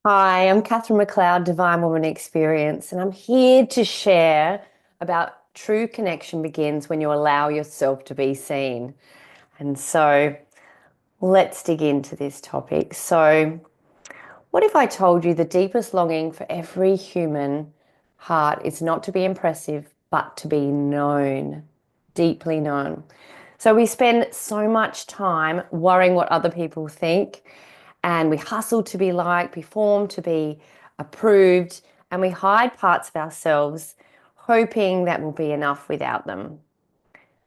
Hi, I'm Katherine McLeod, Divine Woman Experience, and I'm here to share about true connection begins when you allow yourself to be seen. And so let's dig into this topic. So, what if I told you the deepest longing for every human heart is not to be impressive, but to be known, deeply known? So we spend so much time worrying what other people think, and we hustle to be liked, perform to be approved, and we hide parts of ourselves, hoping that will be enough without them.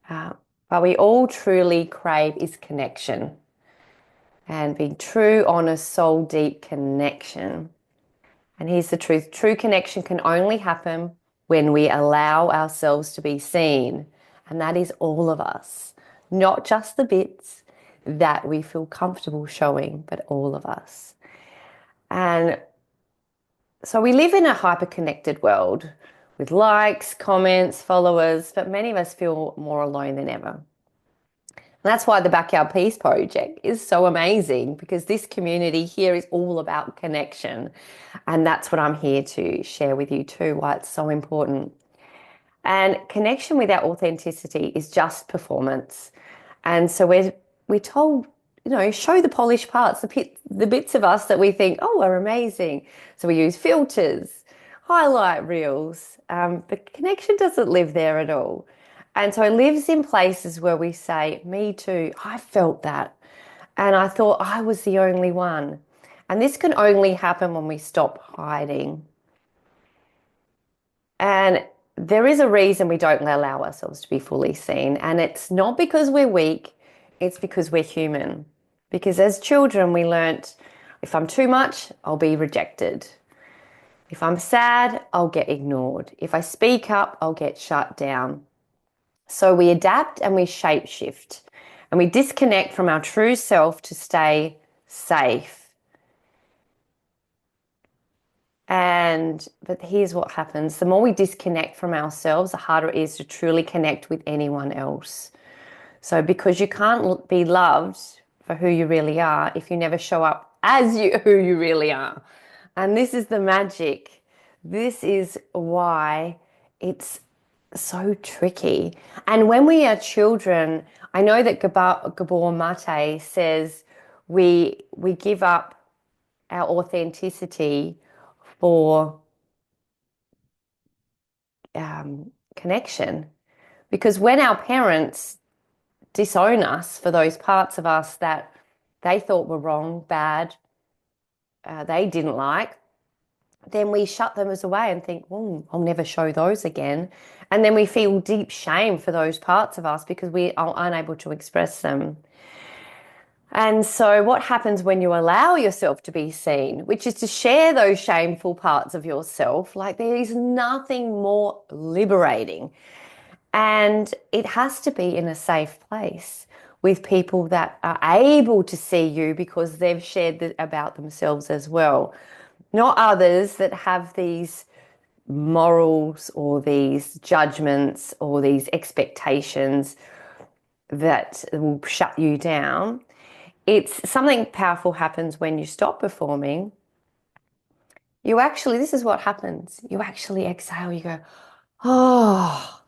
Uh, but we all truly crave is connection and being true, honest, soul deep connection. And here's the truth: true connection can only happen when we allow ourselves to be seen. And that is all of us, not just the bits that we feel comfortable showing, but all of us. And so we live in a hyper connected world with likes, comments, followers, but many of us feel more alone than ever. And that's why the Backyard Peace Project is so amazing, because this community here is all about connection. And that's what I'm here to share with you too, why it's so important. And connection without authenticity is just performance. And so we're told, show the polished parts, the bits of us that we think, oh, are amazing. So we use filters, highlight reels, but connection doesn't live there at all. And so it lives in places where we say, me too, I felt that. And I thought I was the only one. And this can only happen when we stop hiding. And there is a reason we don't allow ourselves to be fully seen. And it's not because we're weak, it's because we're human. Because as children, we learnt if I'm too much, I'll be rejected. If I'm sad, I'll get ignored. If I speak up, I'll get shut down. So we adapt and we shapeshift and we disconnect from our true self to stay safe. But here's what happens. The more we disconnect from ourselves, the harder it is to truly connect with anyone else. So because you can't be loved for who you really are if you never show up as who you really are. And this is the magic. This is why it's so tricky. And when we are children, I know that Gabor Mate says we give up our authenticity for connection. Because when our parents disown us for those parts of us that they thought were wrong, bad, they didn't like, then we shut them as away and think, well, I'll never show those again. And then we feel deep shame for those parts of us because we are unable to express them. And so, what happens when you allow yourself to be seen, which is to share those shameful parts of yourself? Like, there is nothing more liberating. And it has to be in a safe place with people that are able to see you because they've shared about themselves as well. Not others that have these morals or these judgments or these expectations that will shut you down. It's something powerful happens when you stop performing. This is what happens. You actually exhale, you go, oh,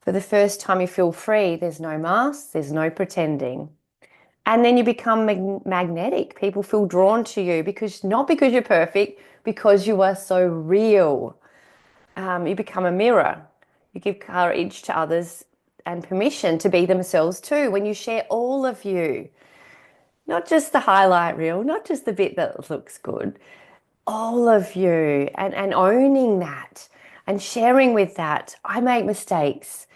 for the first time you feel free. There's no mask, there's no pretending. And then you become magnetic. People feel drawn to you because not because you're perfect, because you are so real. You become a mirror. You give courage to others and permission to be themselves too when you share all of you. Not just the highlight reel, not just the bit that looks good, all of you, and owning that and sharing with that. I make mistakes.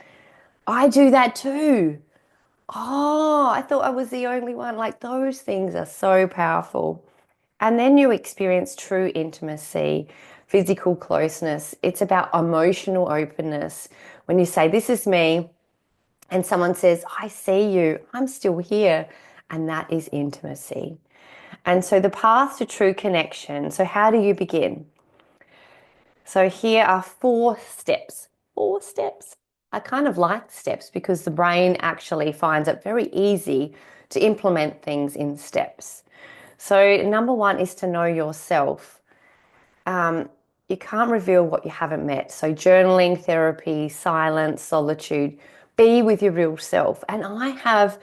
I do that too. Oh, I thought I was the only one. Like those things are so powerful. And then you experience true intimacy, physical closeness. It's about emotional openness. When you say, this is me, and someone says, I see you, I'm still here. And that is intimacy. And so the path to true connection. So, how do you begin? So, here are 4 steps. 4 steps. I kind of like steps because the brain actually finds it very easy to implement things in steps. So, number one is to know yourself. Um, you can't reveal what you haven't met. So, journaling, therapy, silence, solitude, be with your real self. And I have,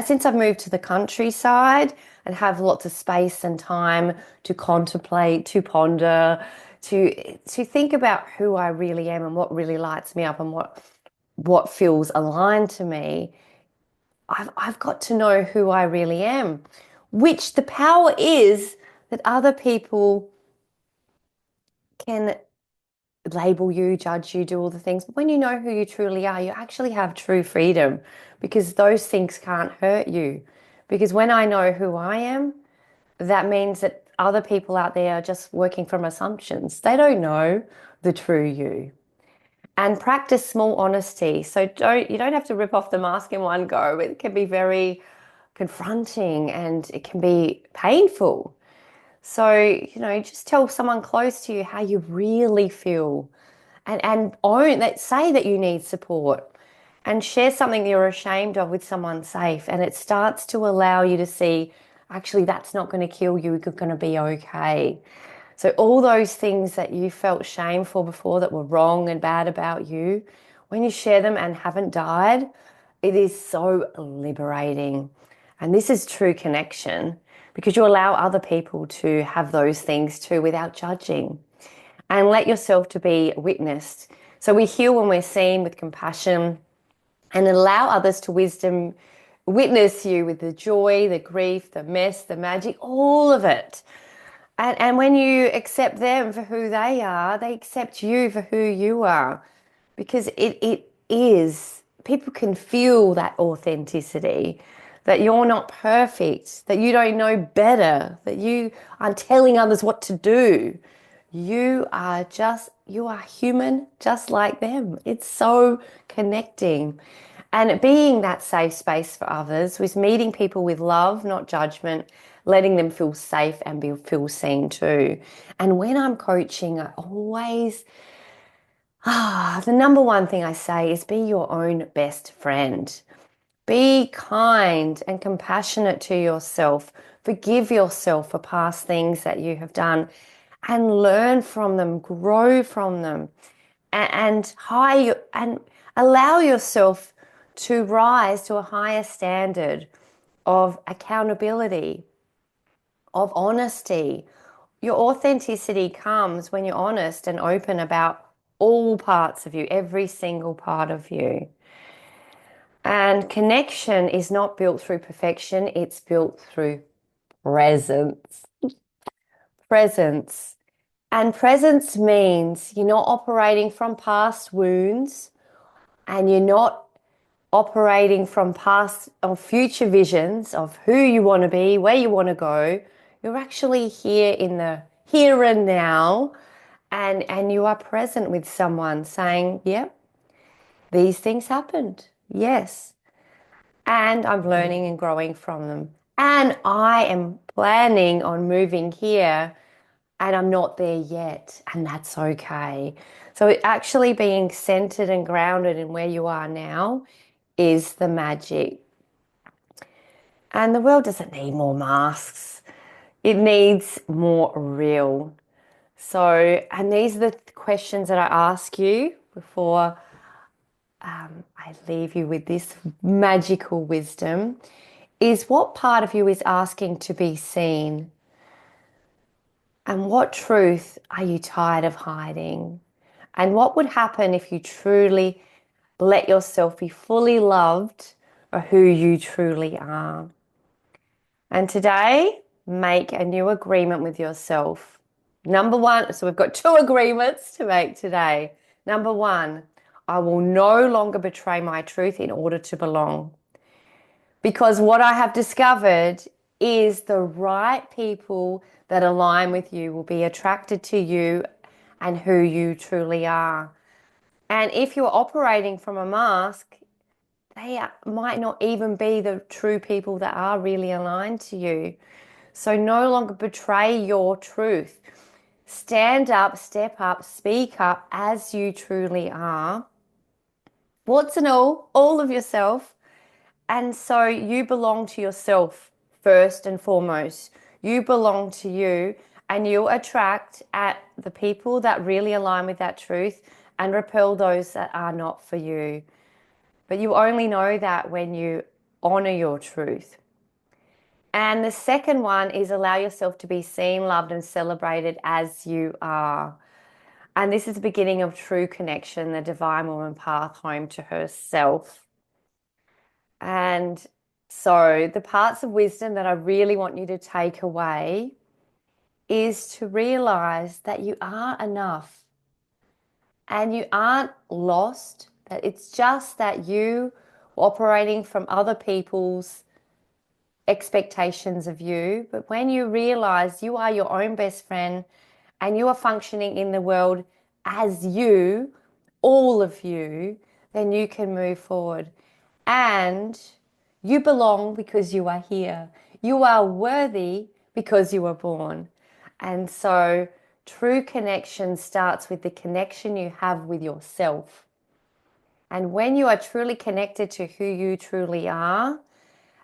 since I've moved to the countryside and have lots of space and time to contemplate, to ponder, to think about who I really am and what really lights me up and what feels aligned to me. I've got to know who I really am, which the power is that other people can label you, judge you, do all the things. But when you know who you truly are, you actually have true freedom because those things can't hurt you. Because when I know who I am, that means that other people out there are just working from assumptions. They don't know the true you. And practice small honesty. So you don't have to rip off the mask in one go. It can be very confronting and it can be painful. So, just tell someone close to you how you really feel and own that, say that you need support and share something you're ashamed of with someone safe. And it starts to allow you to see, actually, that's not going to kill you. You're going to be okay. So all those things that you felt shame for before that were wrong and bad about you, when you share them and haven't died, it is so liberating. And this is true connection because you allow other people to have those things too without judging and let yourself to be witnessed. So we heal when we're seen with compassion and allow others to witness you with the joy, the grief, the mess, the magic, all of it. And when you accept them for who they accept you for who you are. Because it is, people can feel that authenticity, that you're not perfect, that you don't know better, that you aren't telling others what to do. You are human just like them. It's so connecting. And being that safe space for others was meeting people with love, not judgment, letting them feel safe and feel seen too. And when I'm coaching, I always, the number one thing I say is be your own best friend. Be kind and compassionate to yourself. Forgive yourself for past things that you have done and learn from them, grow from them, and allow yourself to rise to a higher standard of accountability, of honesty. Your authenticity comes when you're honest and open about all parts of you, every single part of you. And connection is not built through perfection, it's built through presence. Presence. And presence means you're not operating from past wounds and you're not operating from past or future visions of who you want to be, where you want to go. You're actually here in the here and now and you are present with someone saying, yep, these things happened. Yes. And I'm learning and growing from them. And I am planning on moving here and I'm not there yet. And that's okay. So actually being centered and grounded in where you are now is the magic. And the world doesn't need more masks. It needs more real. So, and these are the questions that I ask you before I leave you with this magical wisdom is what part of you is asking to be seen? And what truth are you tired of hiding? And what would happen if you truly let yourself be fully loved for who you truly are? And today, make a new agreement with yourself. Number one, so we've got two agreements to make today. Number one, I will no longer betray my truth in order to belong. Because what I have discovered is the right people that align with you will be attracted to you and who you truly are. And if you're operating from a mask, might not even be the true people that are really aligned to you. So no longer betray your truth. Stand up, step up, speak up as you truly are. What's and all of yourself. And so you belong to yourself first and foremost. You belong to you, and you'll attract at the people that really align with that truth and repel those that are not for you. But you only know that when you honor your truth. And the second one is allow yourself to be seen, loved, and celebrated as you are. And this is the beginning of true connection, the divine woman path home to herself. And so, the parts of wisdom that I really want you to take away is to realize that you are enough and you aren't lost, that it's just that you operating from other people's expectations of you. But when you realize you are your own best friend and you are functioning in the world as you, all of you, then you can move forward. And you belong because you are here. You are worthy because you were born. And so true connection starts with the connection you have with yourself. And when you are truly connected to who you truly are,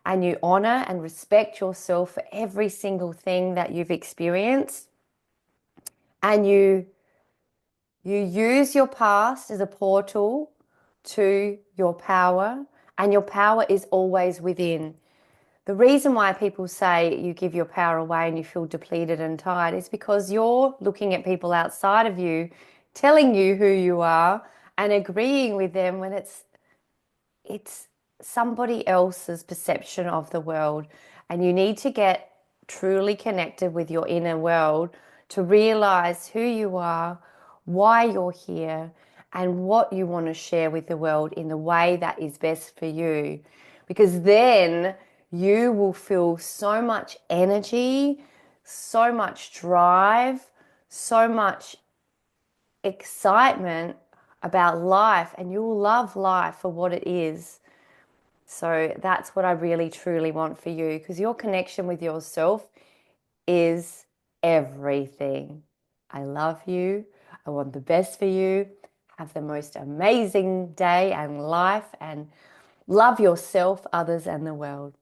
and you honor and respect yourself for every single thing that you've experienced, and you use your past as a portal to your power, and your power is always within. The reason why people say you give your power away and you feel depleted and tired is because you're looking at people outside of you, telling you who you are and agreeing with them when it's somebody else's perception of the world. And you need to get truly connected with your inner world to realize who you are, why you're here, and what you want to share with the world in the way that is best for you. Because then you will feel so much energy, so much drive, so much excitement about life, and you'll love life for what it is. So that's what I really truly want for you, because your connection with yourself is everything. I love you. I want the best for you. Have the most amazing day and life, and love yourself, others, and the world.